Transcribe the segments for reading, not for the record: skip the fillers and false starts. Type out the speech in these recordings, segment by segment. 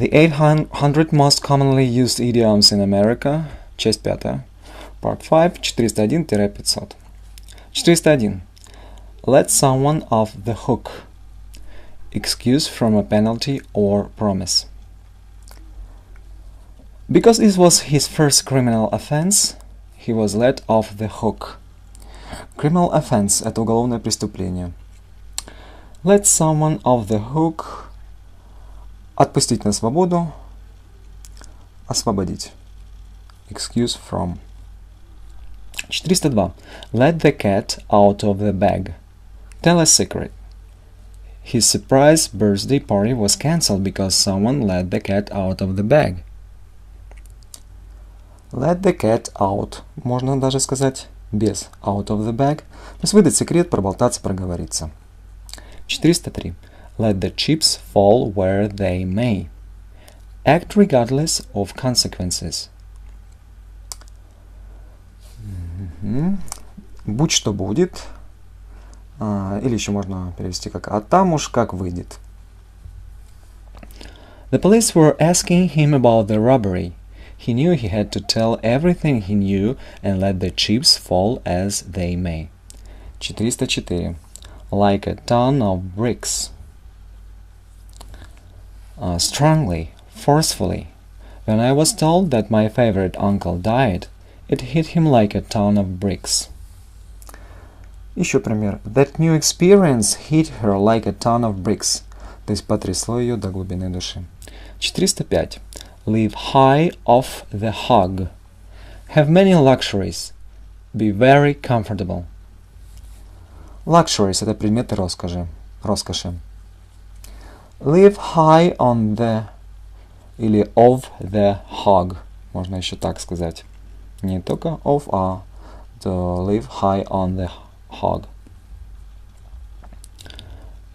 The 800 Most Commonly Used Idioms in America, часть 5, Part 5, 401-500. 401. Let someone off the hook. Excuse from a penalty or promise. Because it was his first criminal offense, he was let off the hook. Criminal offense – это уголовное преступление. Let someone off the hook – отпустить на свободу, освободить. Excuse from. 402. Let the cat out of the bag. Tell a secret. His surprise birthday party was cancelled because someone let the cat out of the bag. Let the cat out. Можно даже сказать без out of the bag. То есть выдать секрет, проболтаться, проговориться. 403. Let the chips fall where they may. Act regardless of consequences. Будь что будет. Или еще можно перевести как «а там уж как выйдет». The police were asking him about the robbery. He knew he had to tell everything he knew and let the chips fall as they may. 404. Like a ton of bricks. Strongly, forcefully. When I was told that my favorite uncle died, it hit him like a ton of bricks. Еще пример. That new experience hit her like a ton of bricks. То есть потрясло ее до глубины души. 405. Live high off the hog. Have many luxuries. Be very comfortable. Luxuries – это предметы роскоши. Live high on the или of the hog. Можно еще так сказать. Не только of, а to live high on the hog.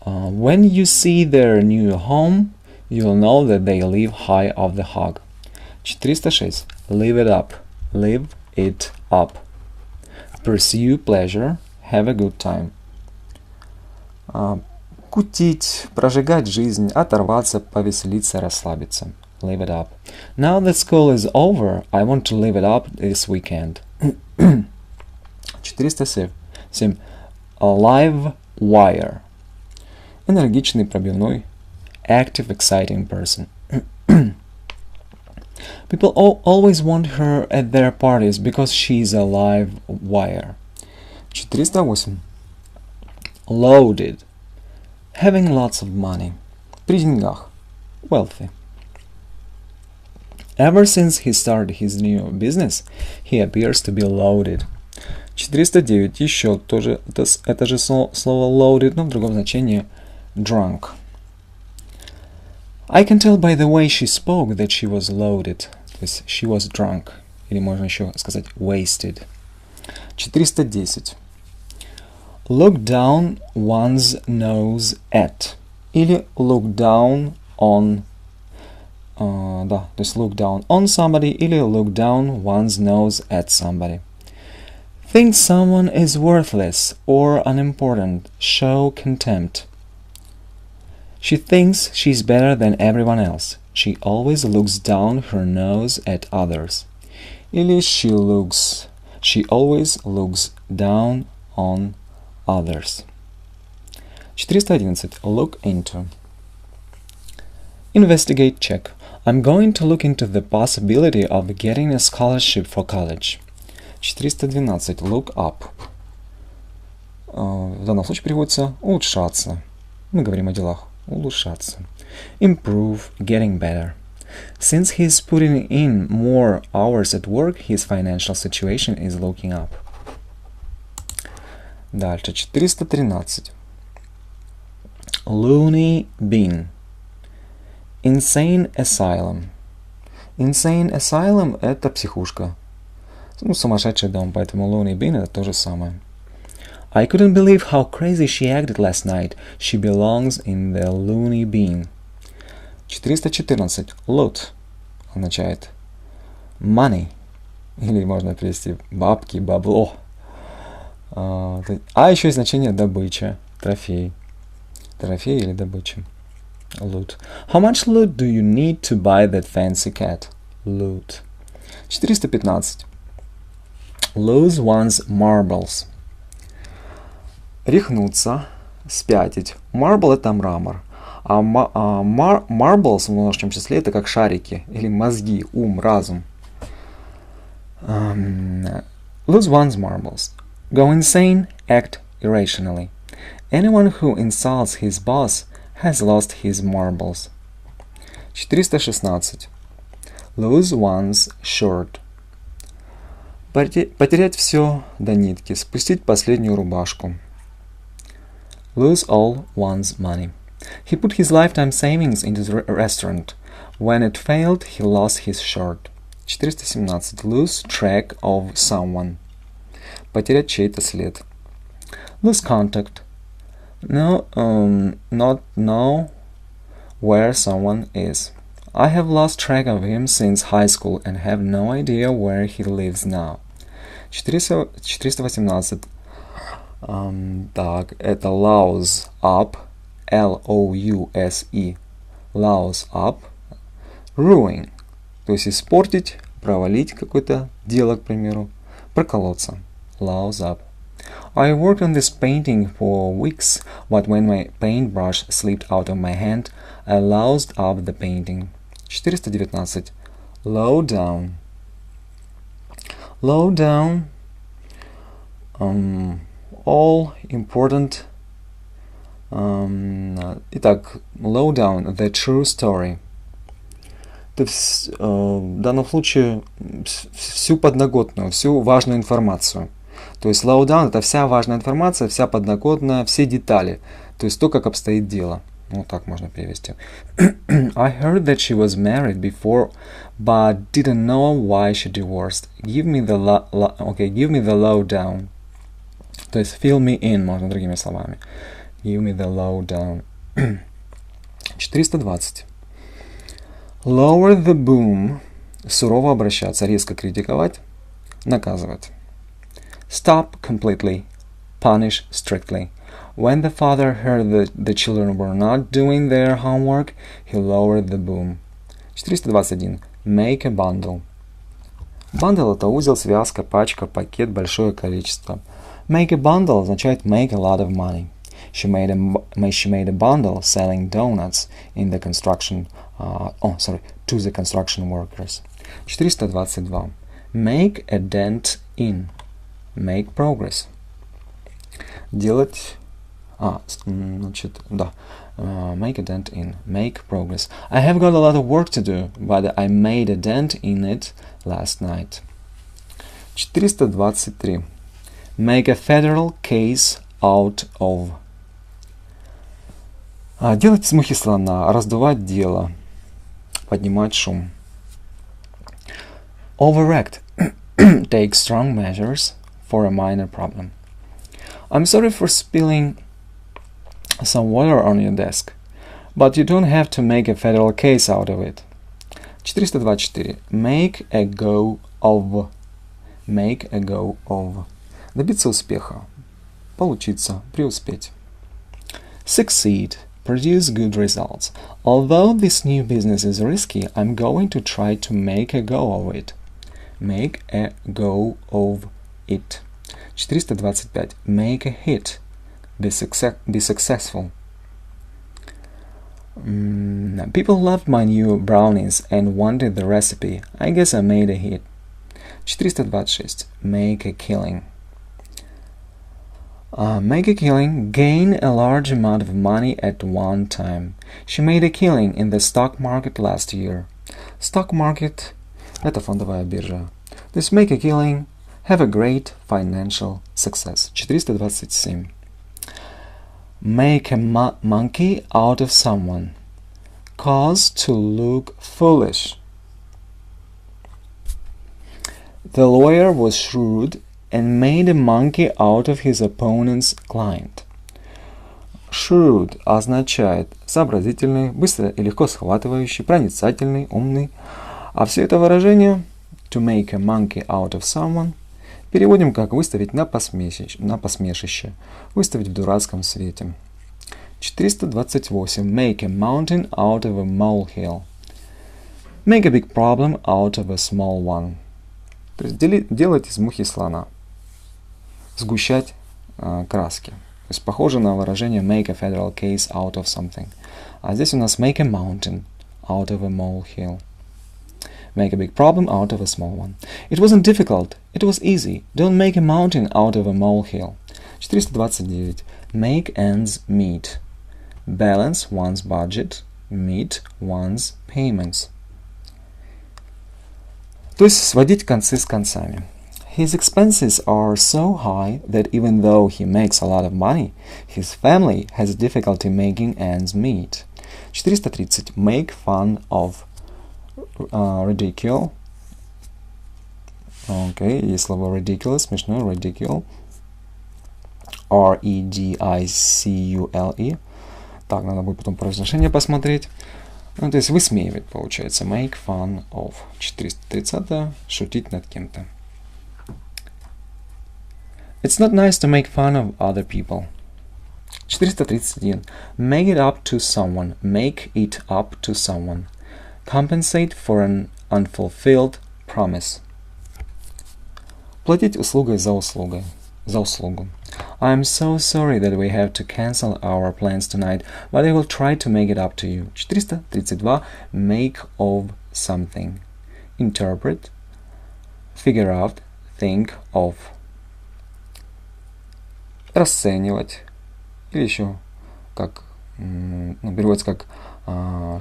When you see their new home, you'll know that they live high off the hog. 406. Live it up. Live it up. Pursue pleasure. Have a good time. Кутить, прожигать жизнь, оторваться, повеселиться, расслабиться. Live it up. Now that school is over, I want to live it up this weekend. 407. A live wire. Энергичный, пробивной. Active, exciting person. People always want her at their parties because she's a live wire. 408. Loaded. Having lots of money. При деньгах. Wealthy. Ever since he started his new business, he appears to be loaded. 409. Еще тоже это же слово loaded, но в другом значении drunk. I can tell by the way she spoke that she was loaded. То есть she was drunk. Или можно еще сказать wasted. 410. Look down one's nose at. Или look down on. То есть look down on somebody или look down one's nose at somebody. Think someone is worthless or unimportant. Show contempt. She thinks she's better than everyone else. She always looks down her nose at others. Или she always looks down on others. 411. Look into. Investigate, check. I'm going to look into the possibility of getting a scholarship for college. 412. Look up. В данном случае переводится улучшаться. Мы говорим о делах. Улучшаться. Improve, getting better. Since he's putting in more hours at work, his financial situation is looking up. Дальше, 413. Loony bin. Insane asylum. Insane asylum – это психушка. Сумасшедший дом, поэтому loony bin – это то же самое. I couldn't believe how crazy she acted last night. She belongs in the loony bin. 414. Loot означает money. Или можно перевести бабки, бабло. А еще есть значение добыча, трофей. Трофей или добыча. Loot. How much loot do you need to buy that fancy cat? Loot. 415. Lose one's marbles. Рехнуться, спятить. Marble — это мрамор. А marbles в множественном числе — это как шарики или мозги, ум, разум. Lose one's marbles. Go insane, act irrationally. Anyone who insults his boss has lost his marbles. 416. Lose one's shirt. Потерять все до нитки, спустить последнюю рубашку. Lose all one's money. He put his lifetime savings into the restaurant. When it failed, he lost his shirt. 417. Lose track of someone. Потерять чей-то след. Lose contact. Not know where someone is. I have lost track of him since high school and have no idea where he lives now. 418. Так, это louse up, L-O-U-S-E, louse up, ruin, то есть испортить, провалить какое-то дело, к примеру, проколоться, louse up. I worked on this painting for weeks, but when my paintbrush slipped out of my hand, I loused up the painting. 419. Lowdown. Lowdown. All important. Итак, lowdown, the true story. То есть, в данном случае всю подноготную, всю важную информацию. То есть lowdown — это вся важная информация, вся подноготная, все детали. То есть то, как обстоит дело. Вот так можно перевести. I heard that she was married before, but didn't know why she divorced. Give me the lowdown. То есть fill me in, можно другими словами. Give me the lowdown. 420. Lower the boom. Сурово обращаться, резко критиковать, наказывать. Stop completely. Punish strictly. When the father heard that the children were not doing their homework, he lowered the boom. 421. Make a bundle. Bundle — это узел, связка, пачка, пакет, большое количество. Make a bundle означает make a lot of money. She made a bundle selling donuts in the construction, to the construction workers. 422. Make a dent in. Make progress. Делать... make a dent in. Make progress. I have got a lot of work to do, but I made a dent in it last night. 423. Make a federal case out of. Делать из мухи слона, раздувать дело, поднимать шум. Overact. Take strong measures for a minor problem. I'm sorry for spilling some water on your desk, but you don't have to make a federal case out of it. 424. Make a go of. Make a go of. Добиться успеха. Получиться, преуспеть. Succeed. Produce good results. Although this new business is risky, I'm going to try to make a go of it. Make a go of it. 425. Make a hit. Be successful. People loved my new brownies and wanted the recipe. I guess I made a hit. 426. Make a killing. Make a killing. Gain a large amount of money at one time. She made a killing in the stock market last year. Stock market — это фондовая биржа. То есть make a killing. Have a great financial success. 427. Make a monkey out of someone. Cause to look foolish. The lawyer was shrewd and made a monkey out of his opponent's client. Shrewd означает сообразительный, быстро и легко схватывающий, проницательный, умный. А все это выражение to make a monkey out of someone переводим как выставить на посмешище, выставить в дурацком свете. 428. Make a mountain out of a molehill. Make a big problem out of a small one. То есть делать из мухи слона. Сгущать краски. То есть похоже на выражение make a federal case out of something. А здесь у нас make a mountain out of a molehill. Make a big problem out of a small one. It wasn't difficult. It was easy. Don't make a mountain out of a molehill. 429. Make ends meet. Balance one's budget. Meet one's payments. То есть сводить концы с концами. His expenses are so high that even though he makes a lot of money, his family has difficulty making ends meet. 430. Make fun of ridicule. Окей, есть слово ridiculous, смешно, ridicule. R-E-D-I-C-U-L-E. Так, надо будет потом произношение посмотреть. Ну, то есть высмеивать, получается. Make fun of. 430. Шутить над кем-то. It's not nice to make fun of other people. 431. Make it up to someone. Make it up to someone. Compensate for an unfulfilled promise. Платить услугой за услугу. I'm so sorry that we have to cancel our plans tonight, but I will try to make it up to you. 432. Make of something. Interpret. Figure out. Think of. Расценивать. Или еще как, переводится как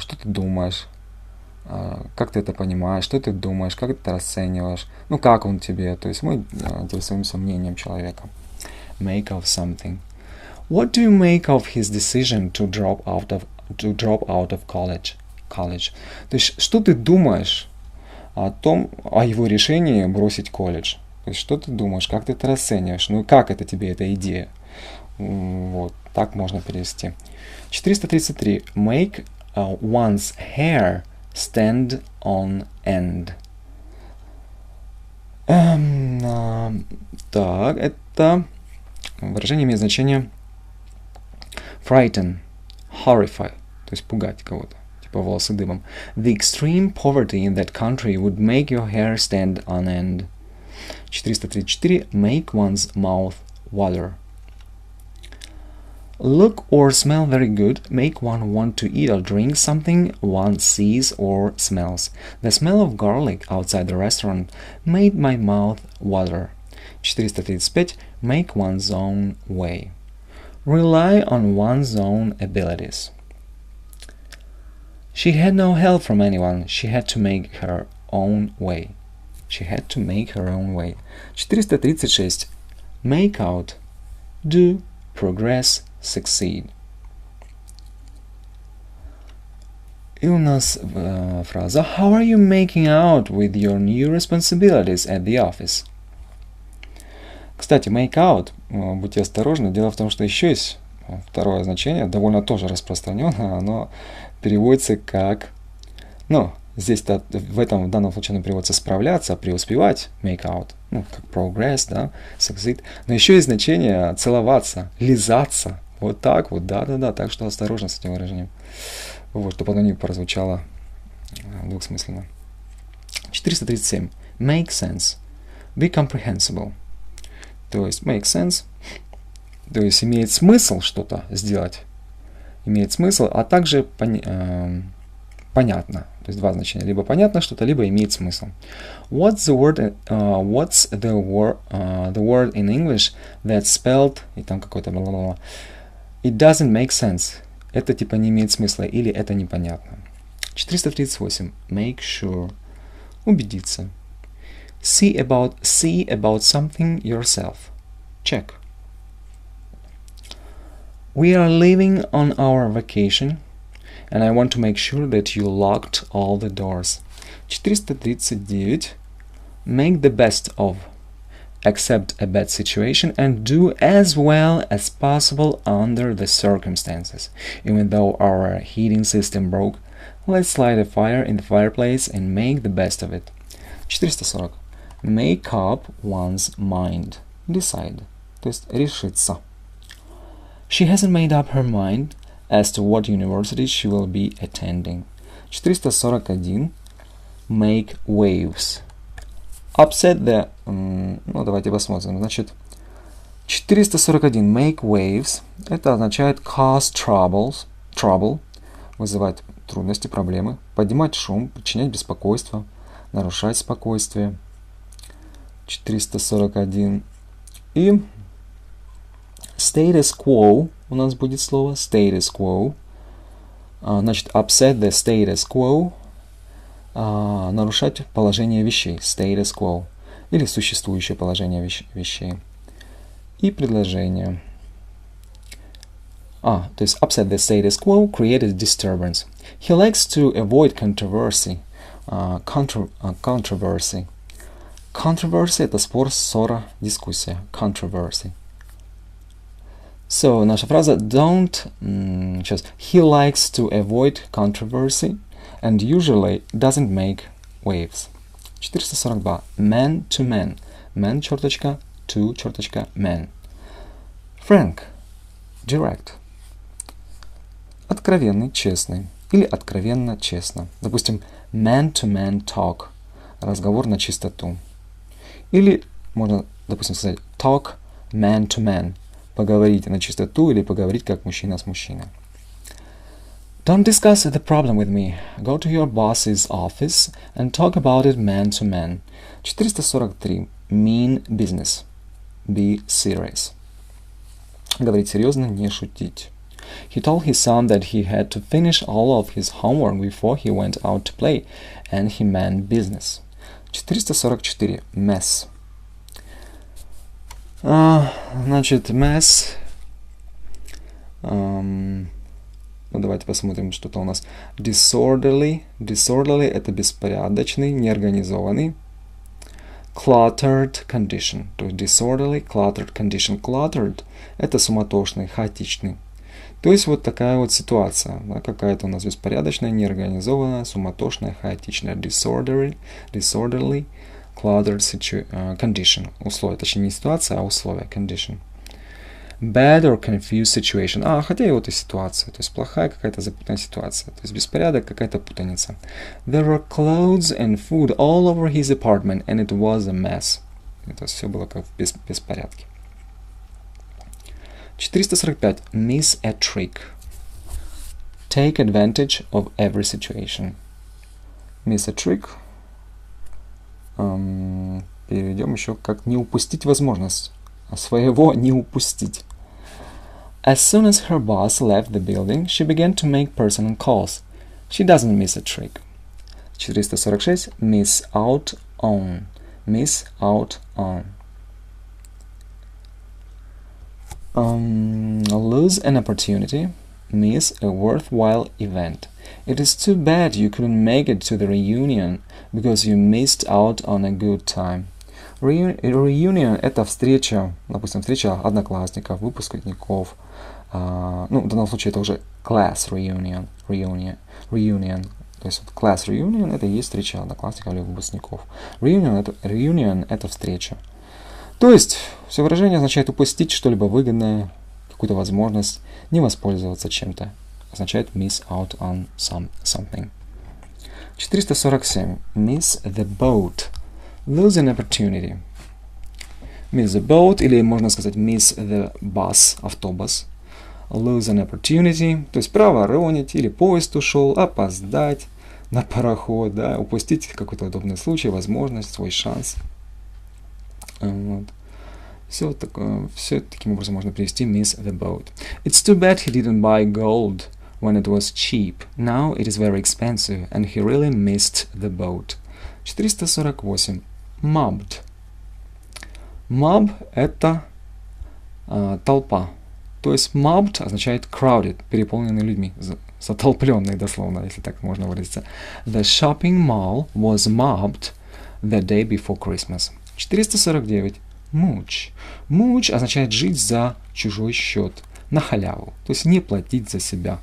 что ты думаешь, как ты это понимаешь, что ты думаешь, как ты это расцениваешь, ну как он тебе, то есть мы интересуемся мнением человека. Make of something. What do you make of his decision to drop out of college? То есть что ты думаешь о его решении бросить колледж? То есть что ты думаешь, как ты это расцениваешь, ну и как это тебе эта идея? Вот, так можно перевести. 433. Make one's hair stand on end. Так, это выражение имеет значение frighten, horrify, то есть пугать кого-то, типа волосы дыбом. The extreme poverty in that country would make your hair stand on end. 434. Make one's mouth water. Look or smell very good. Make one want to eat or drink something one sees or smells. The smell of garlic outside the restaurant made my mouth water. 435. Make one's own way. Rely on one's own abilities. She had no help from anyone. She had to make her own way. 436. Make out. Do. Progress. Succeed. И у нас фраза How are you making out with your new responsibilities at the office? Кстати, make out, будьте осторожны, дело в том, что еще есть второе значение, довольно тоже распространенное, оно переводится как, здесь в данном случае оно переводится справляться, преуспевать, make out, как progress, да, succeed, но еще есть значение целоваться, лизаться, вот так вот, да, так что осторожно с этим выражением, вот, чтобы оно не прозвучало двухсмысленно. 437. Make sense, be comprehensible, то есть make sense, то есть имеет смысл что-то сделать, имеет смысл, а также понятно. То есть два значения. Либо понятно что-то, либо имеет смысл. What's the word in English that's spelled... И там какой-то... It doesn't make sense. Это типа не имеет смысла или это непонятно. 438. Make sure. Убедиться. See about something yourself. Check. We are leaving on our vacation. And I want to make sure that you locked all the doors. 439. Make the best of. Accept a bad situation and do as well as possible under the circumstances. Even though our heating system broke, let's light a fire in the fireplace and make the best of it. 440. Make up one's mind. Decide. То есть решиться. She hasn't made up her mind. as to what university she will be attending. 441. Make waves. Upset the... давайте посмотрим. Значит, 441. Make waves. Это означает cause trouble. Вызывать трудности, проблемы. Поднимать шум, причинять беспокойство, нарушать спокойствие. 441. И status quo у нас будет слово. Status quo. Значит, upset the status quo. Нарушать положение вещей. Status quo. Или существующее положение вещей. И предложение. То есть upset the status quo, create a disturbance. He likes to avoid controversy. Controversy. Controversy — это спор, ссора, дискуссия. Controversy. So, наша фраза don't... He likes to avoid controversy and usually doesn't make waves. 442. Man to man. Man, черточка, to, черточка, man. Frank. Direct. Откровенный, честный. Или откровенно, честно. Допустим, man-to-man talk. Разговор на чистоту. Или можно, допустим, сказать talk man-to-man. Поговорить на чистоту или поговорить как мужчина с мужчиной. Don't discuss the problem with me. Go to your boss's office and talk about it man-to-man. 443. Mean business. Be serious. Говорить серьезно, не шутить. He told his son that he had to finish all of his homework before he went out to play, and he meant business. 444. Mess. Значит, mess. Давайте посмотрим, что-то у нас. Disorderly. Disorderly — это беспорядочный, неорганизованный. Cluttered condition. То есть disorderly, cluttered condition. Cluttered — это суматошный, хаотичный. То есть вот такая вот ситуация. Да, какая-то у нас беспорядочная, неорганизованная, суматошная, хаотичная. Disorderly, cluttered condition. Условие. Точнее, не ситуация, а условие. Condition. Bad or confused situation. Хотя и вот и ситуация. То есть плохая какая-то запутанная ситуация. То есть беспорядок, какая-то путаница. There were clothes and food all over his apartment, and it was a mess. Это все было как в беспорядке. 445. Miss a trick. Take advantage of every situation. Miss a trick. Переведем еще как не упустить возможность. Своего не упустить. As soon as her boss left the building, she began to make personal calls. She doesn't miss a trick. 446. Miss out on. Miss out on. Lose an opportunity. Miss a worthwhile event. It is too bad you couldn't make it to the reunion because you missed out on a good time. Reunion — это встреча, допустим, встреча одноклассников, выпускников. В данном случае это уже class reunion. То есть вот class reunion — это и есть встреча одноклассников или выпускников. Reunion — это встреча. То есть все выражение означает упустить что-либо выгодное, какую-то возможность, не воспользоваться чем-то. Означает miss out on something. 447. Miss the boat. Lose an opportunity. Miss the boat, или можно сказать miss the bus, автобус. Lose an opportunity, то есть проворонить, или поезд ушел, опоздать на пароход, да, упустить какой-то удобный случай, возможность, свой шанс. Вот. Все таким образом можно перевести miss the boat. It's too bad he didn't buy gold when it was cheap. Now it is very expensive, and he really missed the boat. 448. Mobbed. Mob — это толпа. То есть mobbed означает crowded, переполненный людьми, затолпленный дословно, если так можно выразиться. The shopping mall was mobbed the day before Christmas. 449. Mooch. Mooch означает жить за чужой счет, на халяву, то есть не платить за себя.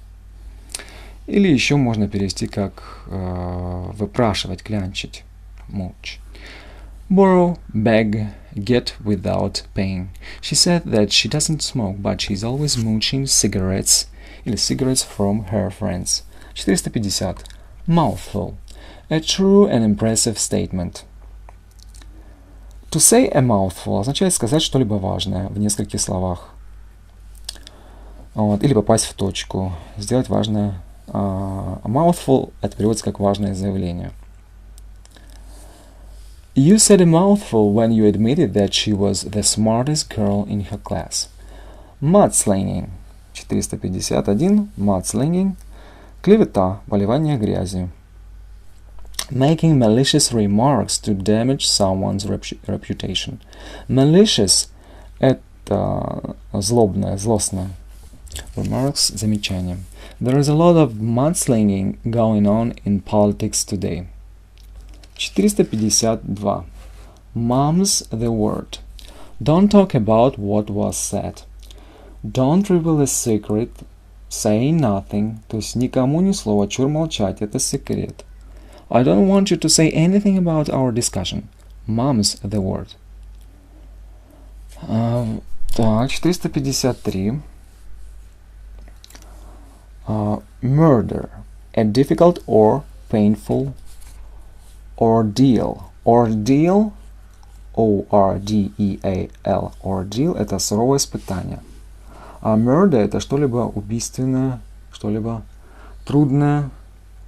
Или еще можно перевести как выпрашивать, клянчить. Mooch. Borrow, beg, get without paying. She said that she doesn't smoke, but she's always mooching cigarettes или cigarettes from her friends. 450. Mouthful. A true and impressive statement. To say a mouthful означает сказать что-либо важное в нескольких словах. Вот, или попасть в точку, сделать важное. A mouthful это переводится как важное заявление. You said a mouthful when you admitted that she was the smartest girl in her class. Mudslinging. 451. Mudslinging. Клевета, поливание грязью. Making malicious remarks to damage someone's reputation. Malicious – это злобное, злостное. Remarks – замечание. There is a lot of mudslinging going on in politics today. 452. Mum's the word. Don't talk about what was said. Don't reveal a secret. Say nothing. То есть никому ни слова, чур молчать, это секрет. I don't want you to say anything about our discussion. Mum's the word. Так, 453. Murder. A difficult or painful ordeal. Ordeal, O-R-D-E-A-L. Ordeal – это суровое испытание. А murder – это что-либо убийственное, что-либо трудное.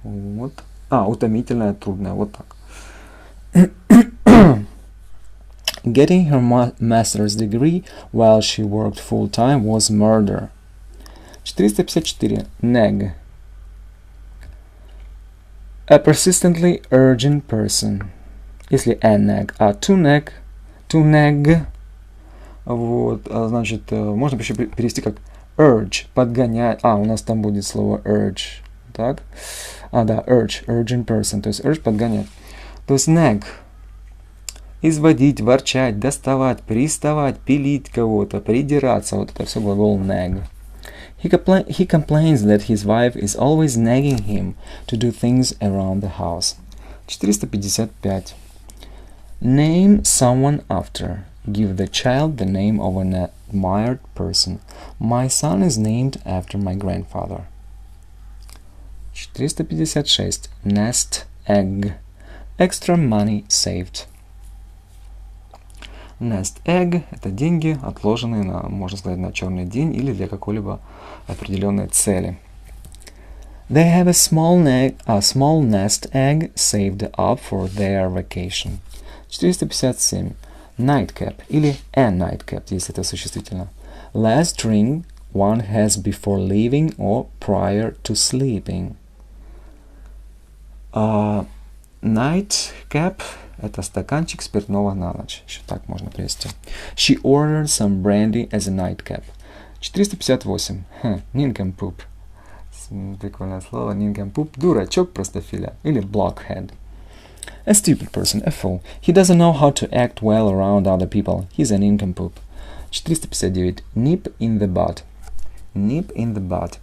Вот. Утомительное, трудное. Вот так. Getting her master's degree while she worked full-time was murder. 454. Nag. A persistently urgent person. Если a nag, to nag. Вот, значит, можно еще перевести как urge, подгонять. У нас там будет слово urge. Так? Да, urgent person. То есть urge подгонять. То есть nag. Изводить, ворчать, доставать, приставать, пилить кого-то, придираться. Вот это все глагол nag. He complains that his wife is always nagging him to do things around the house. 455. Name someone after. Give the child the name of an admired person. My son is named after my grandfather. 456. Nest egg. Extra money saved. Nest egg – это деньги, отложенные, можно сказать, на черный день или для какой-либо определенной цели. They have a small nest egg saved up for their vacation. 457. Nightcap или a nightcap, если это существительно. Last drink one has before leaving or prior to sleeping. Nightcap – это стаканчик спиртного на ночь. Еще так можно привести. She ordered some brandy as a nightcap. 458. Nincompoop. Прикольное слово. Nincompoop. Дурачок, простофиля. Или blockhead. A stupid person, a fool. He doesn't know how to act well around other people. He's a nincompoop. 459. Nip in the bud. Nip in the bud.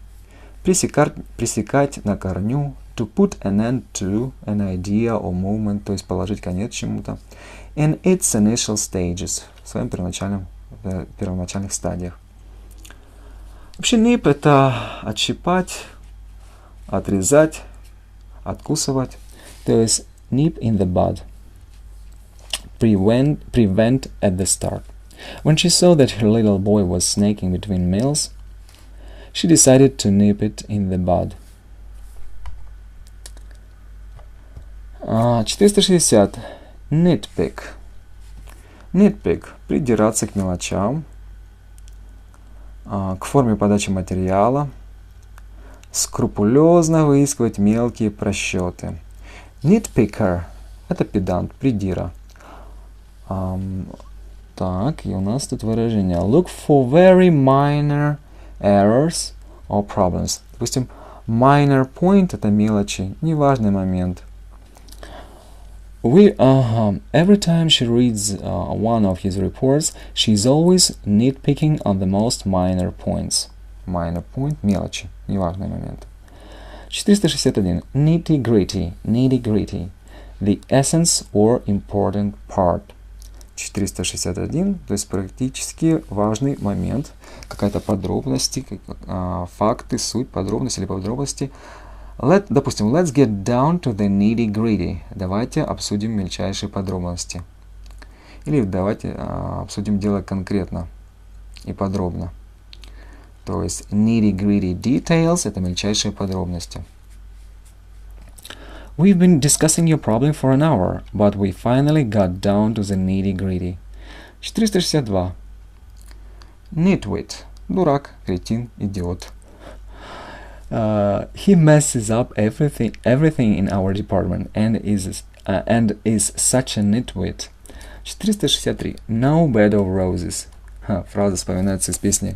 Пресекать на корню. To put an end to an idea or movement, то есть положить конец чему-то. In its initial stages, в своем первоначальных стадиях. Вообще nip это отщипать, отрезать, откусывать. То есть nip in the bud. Prevent at the start. When she saw that her little boy was snaking between meals, she decided to nip it in the bud. 460. Nitpick. Nitpick. Придираться к мелочам, к форме подачи материала, скрупулезно выискивать мелкие просчеты. Nitpicker – это педант, придира. Так, и у нас тут выражение. Look for very minor errors or problems. Допустим, minor point – это мелочи, неважный момент. Every time she reads one of his reports, she's always nitpicking on the most minor points. Minor point – мелочи, неважный момент. 461. Nitty-gritty. Nitty-gritty. The essence or important part. 461, то есть практически важный момент, какая-то подробности, факты, суть, подробности или подробности. Допустим, let's get down to the nitty-gritty. Давайте обсудим мельчайшие подробности. Или давайте обсудим дело конкретно и подробно. То есть nitty-gritty details — это мельчайшие подробности. We've been discussing your problem for an hour, but we finally got down to the nitty-gritty. 462. Nitwit. Дурак, кретин, идиот. He messes up everything in our department and is such a nitwit. 463. No bed of roses. Фраза вспоминается из песни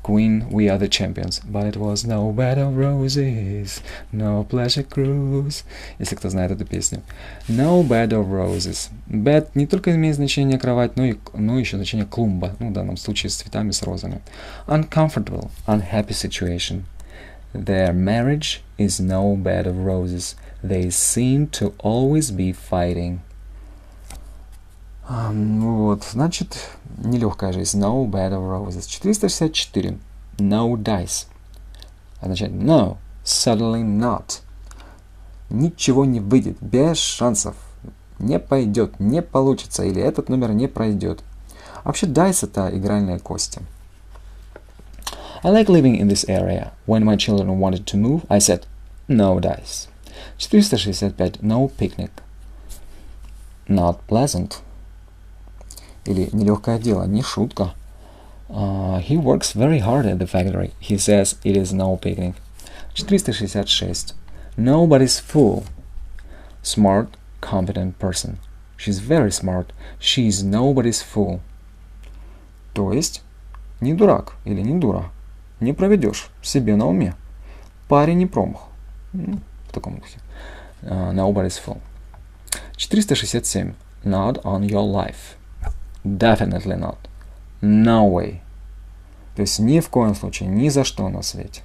Queen, we are the champions. But it was no bed of roses, no pleasure cruise. Если кто знает эту песню. No bed of roses. Bed не только имеет значение кровать, но еще значение клумба. В данном случае с цветами, с розами. Uncomfortable, unhappy situation. Their marriage is no bed of roses. They seem to always be fighting. Значит, нелегкая жизнь. No bed of roses. 464. No dice. Означает no, certainly not. Ничего не выйдет, без шансов. Не пойдет, не получится, или этот номер не пройдет. Вообще, dice — это игральные кости. I like living in this area. When my children wanted to move, I said, no dice. 465. No picnic. Not pleasant. Или нелегкое дело, не шутка. He works very hard at the factory. He says it is no picnic. 466. Nobody's fool. Smart, competent person. She's very smart. She is nobody's fool. То есть, не дурак или не дура. Не проведешь себе на уме. Парень не промах. В таком духе. Nobody's fool. 467. Not on your life. Definitely not. No way. То есть ни в коем случае, ни за что на свете.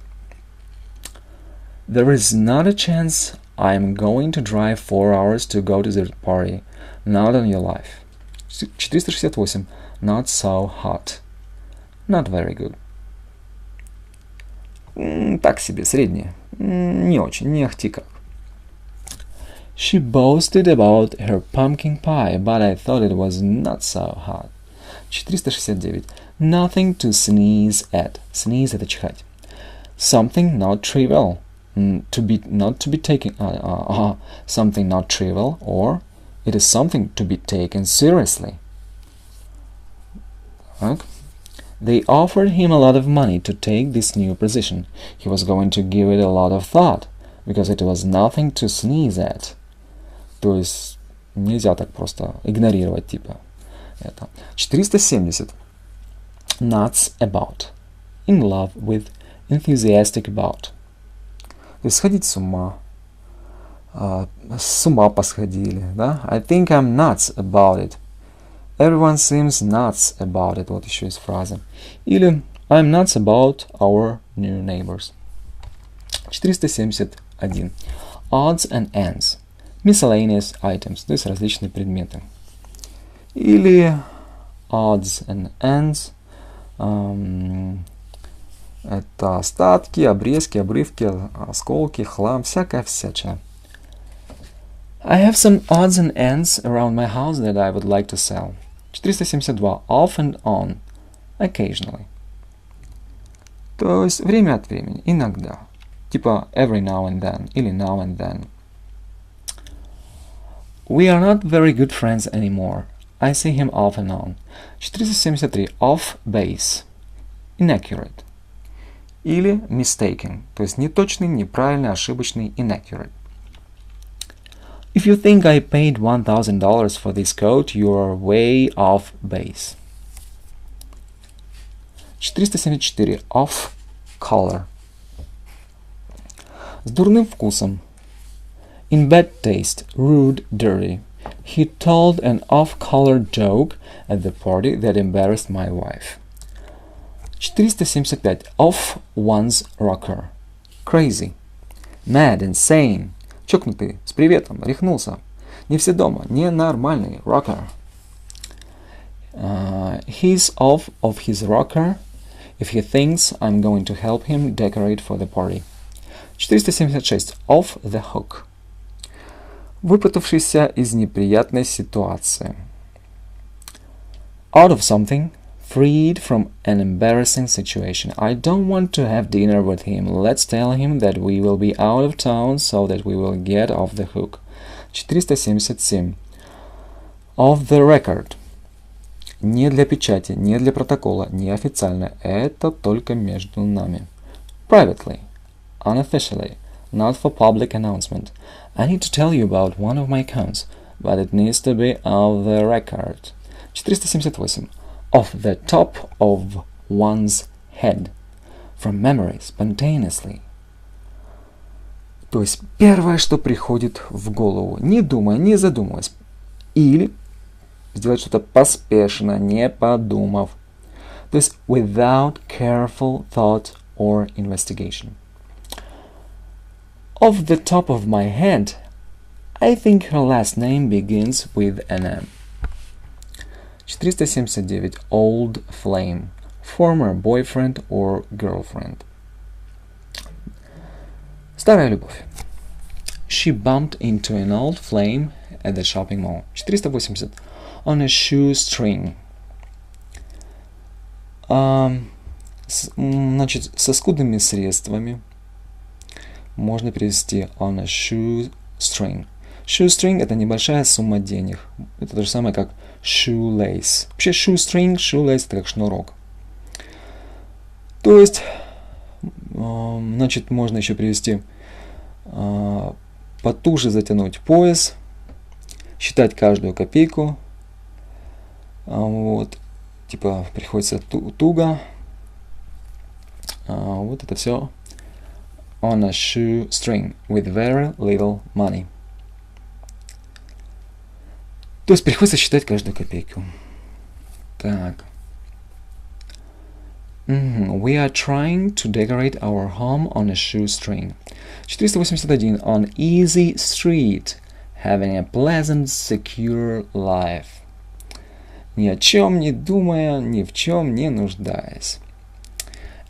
There is not a chance I'm going to drive 4 hours to go to the party. Not on your life. 468. Not so hot. Not very good. Так себе, среднее. Не очень, не ахти как. She boasted about her pumpkin pie, but I thought it was not so hot. 469. Nothing to sneeze at. Sneeze — это чихать. Something not trivial. Not to be taken. Something not trivial, or it is something to be taken seriously. Так. They offered him a lot of money to take this new position. He was going to give it a lot of thought, because it was nothing to sneeze at. То есть нельзя так просто игнорировать типа это. 470. Nuts about. In love with. Enthusiastic about. То есть сходить с ума. С ума посходили, да? I think I'm nuts about it. Everyone seems nuts about it. Вот еще есть фраза. Или I'm nuts about our new neighbors. 471. Odds and ends. Miscellaneous items, то есть различные предметы. Или odds and ends. Это остатки, обрезки, обрывки, осколки, хлам, всякая всячина. I have some odds and ends around my house that I would like to sell. 472. Off and on. Occasionally. То есть время от времени, иногда. Типа every now and then или now and then. We are not very good friends anymore. I see him off and on. 473. Off base. Inaccurate. Или mistaken. То есть неточный, неправильный, ошибочный, inaccurate. If you think I paid $1,000 for this coat, you are way off base. 474. Off color. С дурным вкусом. In bad taste, rude, dirty. He told an off-color joke at the party that embarrassed my wife. 475. Off one's rocker. Crazy. Mad, insane. Чокнутый, с приветом, рехнулся. Не все дома, ненормальный, rocker. He's off of his rocker if he thinks I'm going to help him decorate for the party. 476. Off the hook. Выпутавшийся из неприятной ситуации. Out of something. Freed from an embarrassing situation. I don't want to have dinner with him. Let's tell him that we will be out of town so that we will get off the hook. 477. Off the record. Не для печати, не для протокола, не официально. Это только между нами. Privately. Unofficially. Not for public announcement. I need to tell you about one of my accounts, but it needs to be off the record. 478. Off the top of one's head. From memory, spontaneously. То есть первое, что приходит в голову, не думая, не задумываясь. Или сделать что-то поспешно, не подумав. То есть without careful thought or investigation. Off the top of my head, I think her last name begins with an M. 479. Old flame. Former boyfriend or girlfriend. Старая любовь. She bumped into an old flame at the shopping mall. 480. On a shoestring. Значит, со скудными средствами можно перевести on a shoestring. Shoestring — это небольшая сумма денег. Это то же самое, как shoelace. Вообще shoestring, shoelace — это как шнурок. То есть, значит, можно еще перевести потуже затянуть пояс, считать каждую копейку. Вот, типа, приходится туго. Вот это все on a shoestring with very little money. То есть приходится считать каждую копейку. Так. We are trying to decorate our home on a shoestring. 481. On easy street, having a pleasant, secure life. Ни о чем не думая, ни в чем не нуждаясь.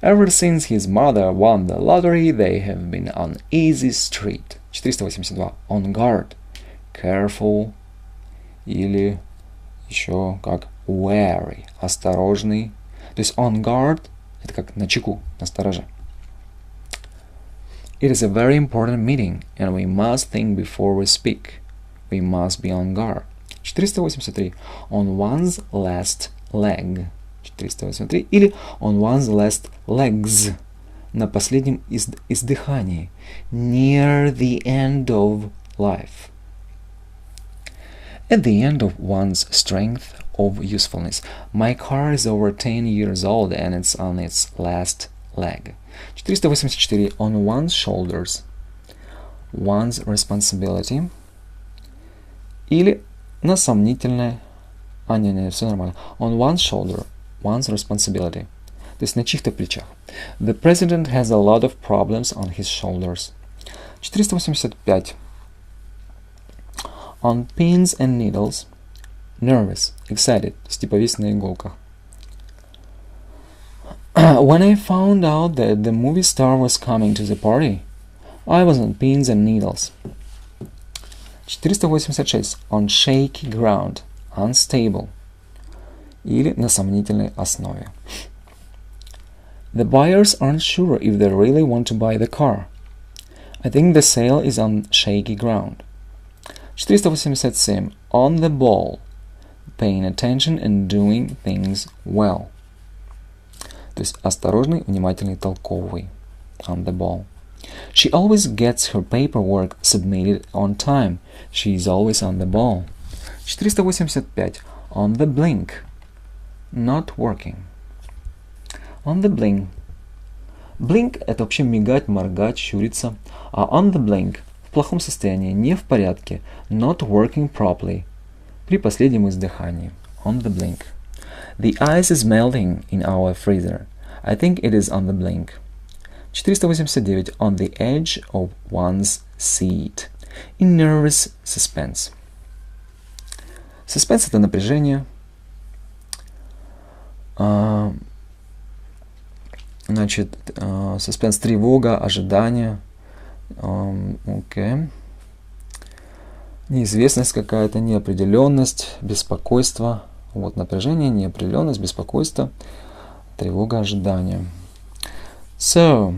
Ever since his mother won the lottery, they have been on easy street. 482. On guard, careful, или еще как wary, осторожный. То есть on guard — это как на чеку, на стороже. It is a very important meeting, and we must think before we speak. We must be on guard. 483. On one's last leg. 483. Или on one's last legs. На последнем издыхании. Near the end of life. At the end of one's strength of usefulness. My car is over 10 years old and it's on its last leg. 484. On one's shoulders. One's responsibility. Или на сомнительное... не, все нормально. On one's shoulder. One's responsibility. То есть на чьих-то плечах. The president has a lot of problems on his shoulders. 485. On pins and needles. Nervous, excited, то есть типа весь на иголках. When I found out that the movie star was coming to the party, I was on pins and needles. 486. On shaky ground, unstable. Или на сомнительной основе. The buyers aren't sure if they really want to buy the car. I think the sale is on shaky ground. 487. On the ball. Paying attention and doing things well. То есть осторожный, внимательный, толковый. On the ball. She always gets her paperwork submitted on time. She is always on the ball. 485. On the blink. Not working. On the blink. Blink — это вообще мигать, моргать, щуриться. А on the blink — в плохом состоянии, не в порядке. Not working properly. При последнем издыхании. On the blink. The ice is melting in our freezer. I think it is on the blink. 489. On the edge of one's seat. In nervous suspense. Suspense — это напряжение. Значит, suspense, тревога, ожидание. Окей. Неизвестность какая-то, неопределенность, беспокойство. Вот напряжение, неопределенность, беспокойство, тревога, ожидание. So,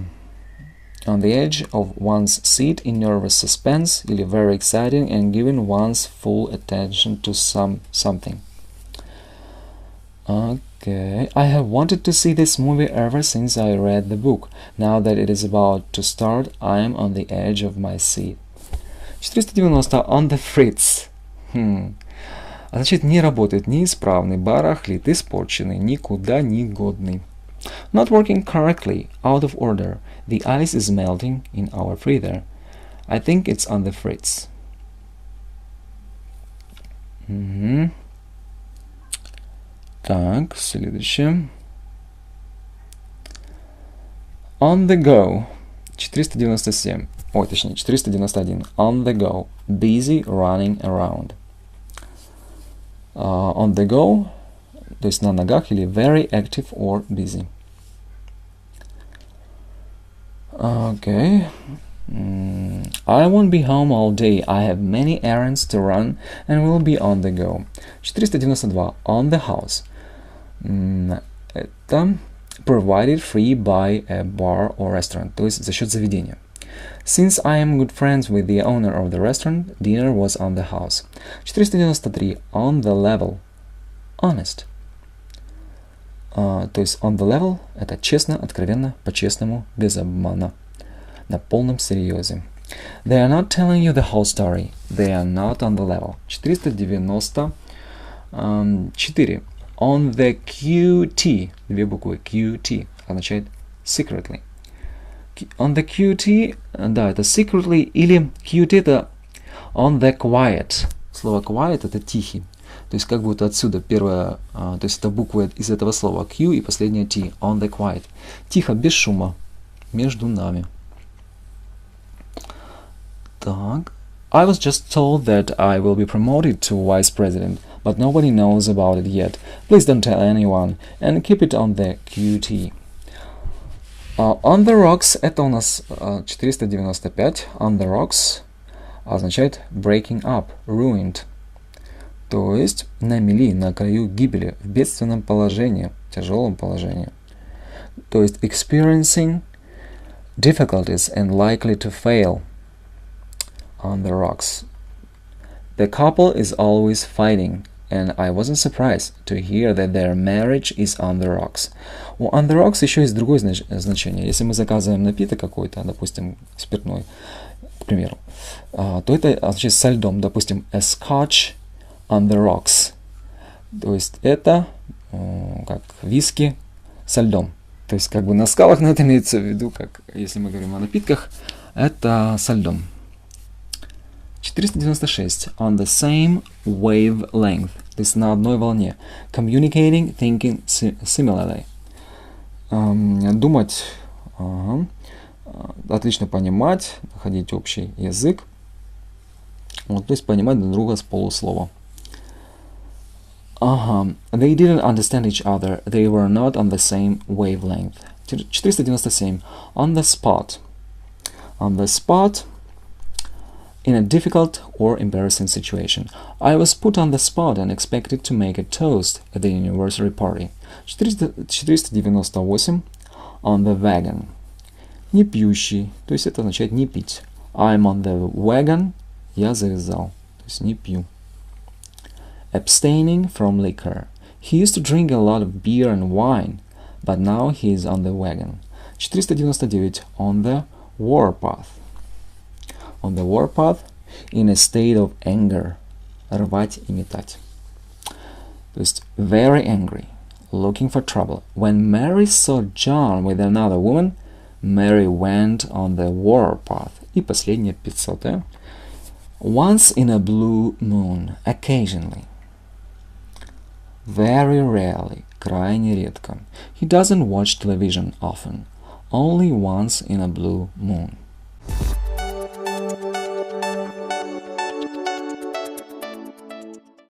on the edge of one's seat in nervous suspense, или very exciting and giving one's full attention to something. Okay, I have wanted to see this movie ever since I read the book. Now that it is about to start, I am on the edge of my seat. 490. On the fritz. Значит, не работает, неисправный, барахлит, испорченный, никуда не годный. Not working correctly, out of order. The ice is melting in our freezer. I think it's on the fritz. Так, следующее. On the go. 497. Ой, точнее, 491. On the go. Busy running around. On the go, то есть на ногах, или very active or busy. Okay. I won't be home all day. I have many errands to run and will be on the go. 492. On the house. Это provided free by a bar or restaurant, то есть за счет заведения. Since I am good friends with the owner of the restaurant, dinner was on the house. 493. On the level. Honest. То есть on the level – это честно, откровенно, по-честному, без обмана, на полном серьезе. They are not telling you the whole story. They are not on the level. 494. On the QT. Две буквы. QT означает secretly. On the QT, да, это secretly, или QT это on the quiet. Слово quiet это тихий. То есть как будто отсюда первая, то есть это буква из этого слова Q и последняя T. On the quiet. Тихо, без шума. Между нами. Так. I was just told that I will be promoted to vice president, but nobody knows about it yet. Please don't tell anyone and keep it on the QT. On the rocks это у нас 495. On the rocks означает breaking up, ruined. То есть на мели, на краю гибели, в бедственном положении, в тяжелом положении. То есть experiencing difficulties and likely to fail. On the rocks. The couple is always fighting, and I wasn't surprised to hear that their marriage is on the rocks. У on the rocks еще есть другое значение. Если мы заказываем напиток какой-то, допустим, спиртной, к примеру, то это означает со льдом. Допустим, a scotch on the rocks. То есть это как виски со льдом. То есть как бы на скалах, но это имеется в виду, как если мы говорим о напитках, это со льдом. 496. On the same wavelength. То есть на одной волне. Communicating, thinking similarly. Думать, отлично понимать, находить общий язык. Вот, то есть понимать друг друга с полуслова. They didn't understand each other. They were not on the same wavelength. 497. On the spot. On the spot. In a difficult or embarrassing situation. I was put on the spot and expected to make a toast at the anniversary party. 498. On the wagon. Не пьющий, то есть это означает не пить. I'm on the wagon. Я завязал, то есть не пью. Abstaining from liquor. He used to drink a lot of beer and wine, but now he is on the wagon. 499. On the warpath. On the warpath, in a state of anger. Рвать и метать. То есть very angry, looking for trouble. When Mary saw John with another woman, Mary went on the warpath. И последнее 500. Once in a blue moon, occasionally. Very rarely, крайне редко. He doesn't watch television often. Only once in a blue moon.